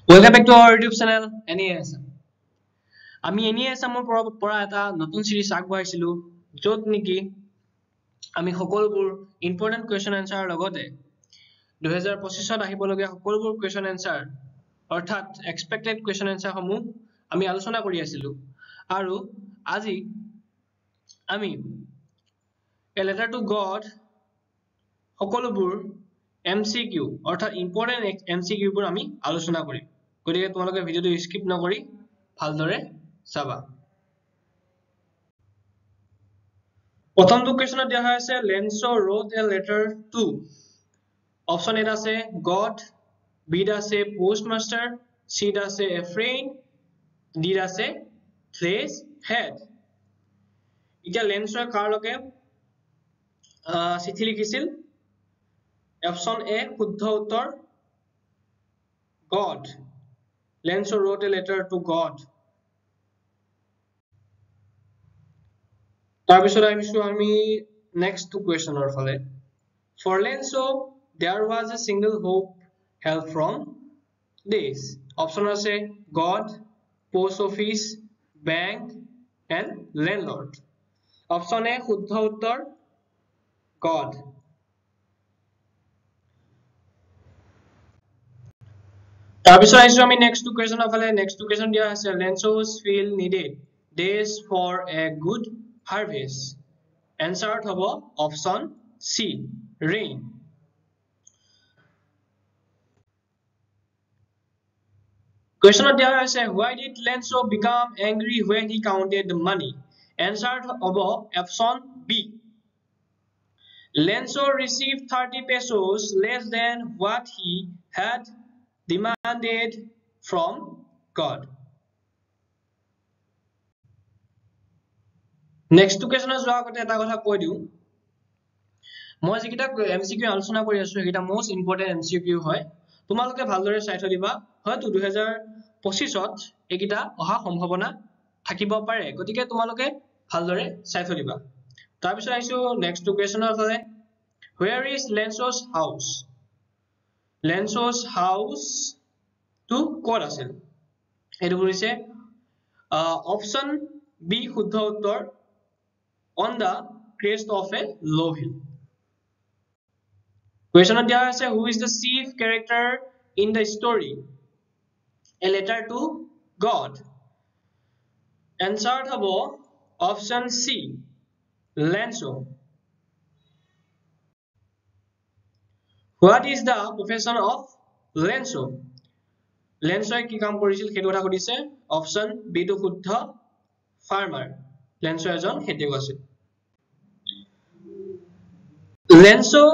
Welcome back to our YouTube channel NASM. আমি NASMৰ পৰা এটা নতুন সিৰিজ আগবঢ়াইছিলো য'ত নেকি আমি সকলোবোৰ ইম্পৰ্টেন্ট কুৱেশ্যন এনসাৰৰ লগতে 2025ত আহিবলগীয়া সকলোবোৰ কুৱেশ্যন এনসাৰ অৰ্থাৎ এক্সপেক্টেড কুৱেশ্যন এনসাৰ সমূহ আমি আলোচনা কৰি আছিলো আৰু আজি আমি A Letter to God সকলোবোৰ MCQ অৰ্থাৎ ইম্পৰ্টেন্ট MCQ বোৰ আমি আলোচনা কৰিম গতিকে তোমালোকে ভিডিওটো স্কিপ নকৰি ভালদৰে চাবা প্ৰথমটো কোৱেশ্যনত দিয়া হৈ আছে Lenso wrote a letter to অপচন এ আছে God বি আছে postmaster সি আছে a friend ডি আছে place head এতিয়া Lenso কাৰ লগে চিঠি লিখিছিল অপচন এ শুদ্ধ উত্তৰ God Lenso wrote a letter to God তাৰপিছত আহিছো আমি next to questioner ফালে For Lenso there was a single hope help from this option আছে God post office bank and landlord option A শুদ্ধ উত্তৰ God তাৰপিছত আহিছো আমি next to questioner ফালে next to question দিয়া আছে Lenso's field needed days for a good harvest answer হব option C rain question দিয়া আছে why did Lenso become angry when he counted the money answer হব option B Lenso received 30 pesos less than what he had demanded from God next to question যোৱা আগতে এটা কথা কৈ দিও মই যিকিটা MCQ আলোচনা কৰি আছো এটা most important MCQ হয় তোমালোকে ভালদৰে চাই থৈ দিবা হয়তো 2025ত এইকিটা অহা সম্ভাৱনা থাকিব পাৰে গতিকে তোমালোকে ভালদৰে চাই থৈ দিবা তাৰ পিছত আহিছো next to questioner ফালে where is Lenso's house Lenso's house to ক'ত আছিল এটো কৰিছে option B শুদ্ধ উত্তৰ on the crest of a low hill question দিয়া আছে who is the chief character in the story A Letter to God answer হব option C Lenso what is the profession of Lenso Lenso কি কাম কৰিছিল হেতু কথা কৈছে option B টো শুদ্ধ farmer Lenso এজন খেতিয়ক আছিল Lenso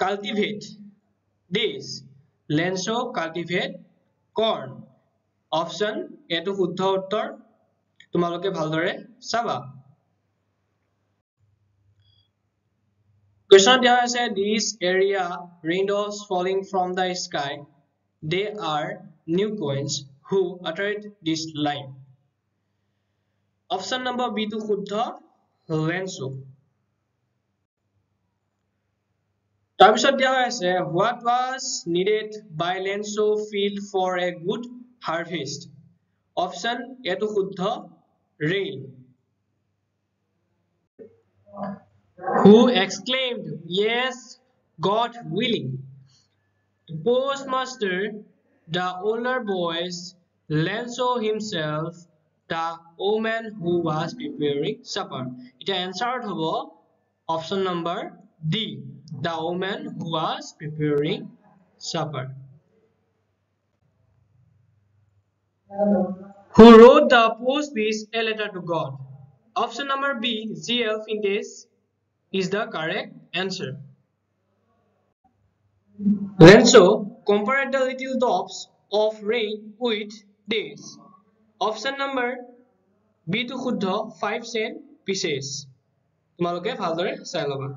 cultivate this Lenso cultivate corn option A টো শুদ্ধ উত্তৰ তোমালোকে ভালদৰে চাবা question দিয়া আছে this area raindrops falling from the sky they are new coins who uttered this line option number B টো শুদ্ধ Lenso তাৰপিছত দিয়া আছে what was needed by Lenso field for a good harvest option A টো শুদ্ধ rain who exclaimed yes God willing the postmaster the older boys Lenso himself the woman who was preparing supper এটা answer হব option number D the woman who was preparing supper who wrote the post piece A Letter to God option number B G.L. Fintes is the correct answer Lenso compared the little drops of rain with days option number B to শুদ্ধ 5 cent pieces তোমালোকে ভালদৰে চাই লবা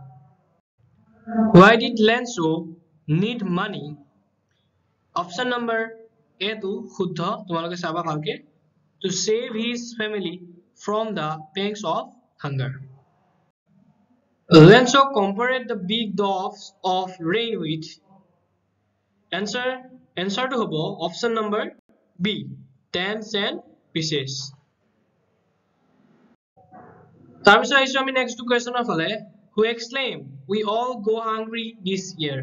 why did Lenso need money option number A to শুদ্ধ তোমালোকে চাবা ভালকে to save his family from the pangs of hunger Lenso compared the big drops of rain with answer to হব option number B 10 cent pieces. তাৰপিছত আহিছো আমি next questioner ফালে. Who exclaimed, "We all go hungry this year"?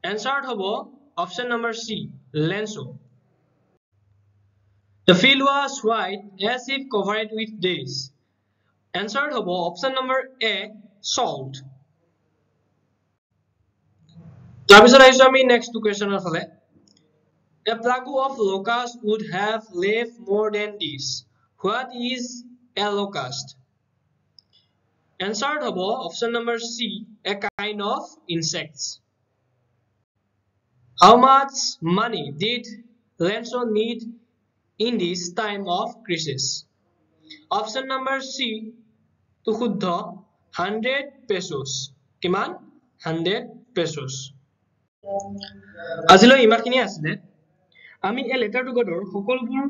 Answer হ'ব option number C, Lenso. The field was white as if covered with days. Answer হ'ব option number A, salt. তাৰপিছত আহিছো আমি next questioner ফালে. A plague of locusts would have left more than this. What is a locust? Answer হ'ব option number C, a kind of insects. How much money did Lenso need in this time of crisis? Option number C, to শুদ্ধ 100 pesos. কিমান? 100 pesos. আজিলৈ ইমানখিনি আছিলে। আমি এই letter to গডৰ সকলোবোৰ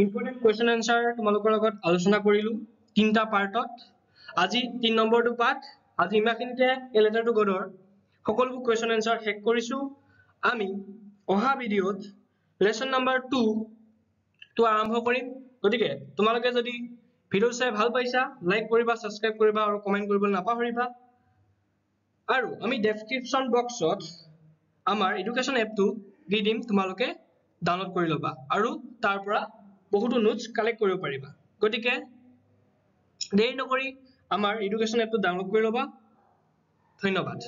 important question answer তোমালোকৰ লগত আলোচনা কৰিলো তিনটা পাৰ্টত। আজি 3 নম্বৰটো পাৰ্ট। আজি ইমানখিনিতে এই লেটাৰ টু গডৰ সকলোবোৰ কুৱেশ্যন এনসাৰ শেষ কৰিছো। আমি অহা ভিডিঅ'ত লেসন নম্বৰ 2 টো আৰম্ভ কৰিম। গতিকে তোমালোকে যদি ভিডিঅ চাই ভাল পাইছা লাইক কৰিবা, সাবস্ক্ৰাইব কৰিবা আৰু কমেন্ট কৰিবলৈ নাপাহৰিবা। আৰু আমি ডেসক্ৰিপচন বক্সত আমাৰ এডুকেশ্যন এপটো দি দিম, তোমালোকে ডাউনলোড কৰি ল'বা আৰু তাৰ পৰা বহুতো নোটছ কালেক্ট কৰিব পাৰিবা। গতিকে দেৰি নকৰি আমাৰ এডুকেশ্যন এপটো ডাউনলোড কৰি ল'বা। ধন্যবাদ।